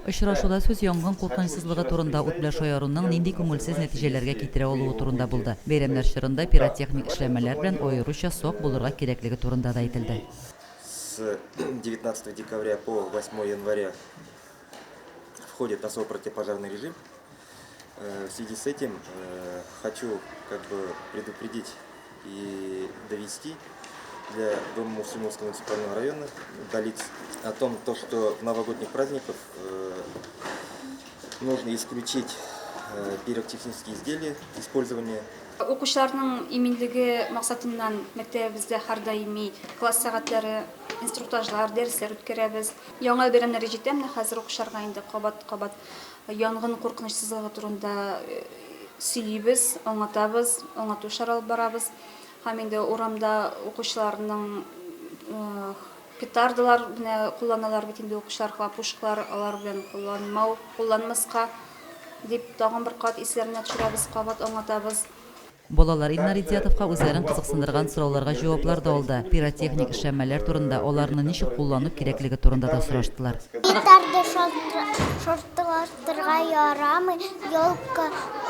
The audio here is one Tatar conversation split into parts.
Очрашуда сөз янгын куркынычсызлыгы турында ут белән шаярунның нинди күңелсез нәтиҗәләргә китерә алуы турында булды. Бәйрәмнәр чорында пиротехник эшләмәләр белән аеруча сак булырга кирәклеге турында да әйтелде. С 19 декабря по 8 января входит особый противопожарный режим. В связи с этим хочу предупредить и довести для Дома Мусульманского муниципального района до лиц о том, что в новогодних праздниках нужно исключить пиротехнические изделия использования. Укучыларның иминлеге максатыннан мәктәбебездә һәрдаими класс сәгатьләре, инструктажлар, дәресләр үткәрәбез. Яңа бәйрәмнәр җитә, менә хәзер укучыларга инде кабат янгын куркынычсызлыгы турында сөйлибез, аңлатабыз, аңлату чаралары барабыз. Һәм инде урамда укучыларның петардалар белән кулланалар бит инде укучыларга пушкалар алар белән кулланмаска дип тагын бер кат исләренә төшерәбез, кабат аңлатабыз. Балалар Илнар Идиятовка үзләрен кызыксындырган сорауларга җаваплар да алды. Пиротехник эшләмәләр турында, аларны ничек куллану кирәклеге турында да сораштылар. Гитарды шортлаштырга ярамый, елка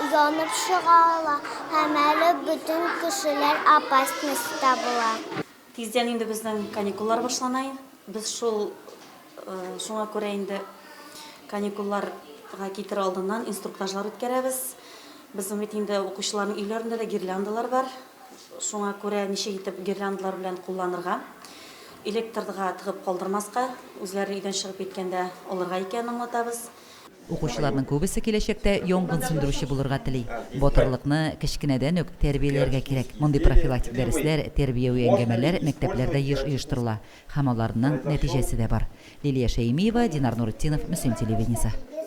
янып чыга ала, һәм әле бөтен кешеләр опасностьта була. Тиздән инде безнең каникуллар башлана. Без шуңа күрә инде каникулларга китер алдыннан инструктажлар үткәрәбез. Безнең бит инде укучыларның өйләрендә дә гирляндалар бар. Шуңа күрә ничек итеп гирляндалар белән кулланырга, электрдга тыгып калдырмаска, үзләре өйдән чыгып киткәндә алырга икәнен аңлатабыз. Укучыларның күбесе киләчәктә янгын сүндерүче булырга тели. Батырлыкны кечкенәдән үк тәрбияләргә кирәк. Мондый профилактик дәресләр, тәрбияви әңгәмәләр мәктәпләрдә еш оештырыла. Һәм аларның нәтиҗәсе дә бар. Лилия Шәймиева, Динар Нуретдинов, Мөслим телевидениесе.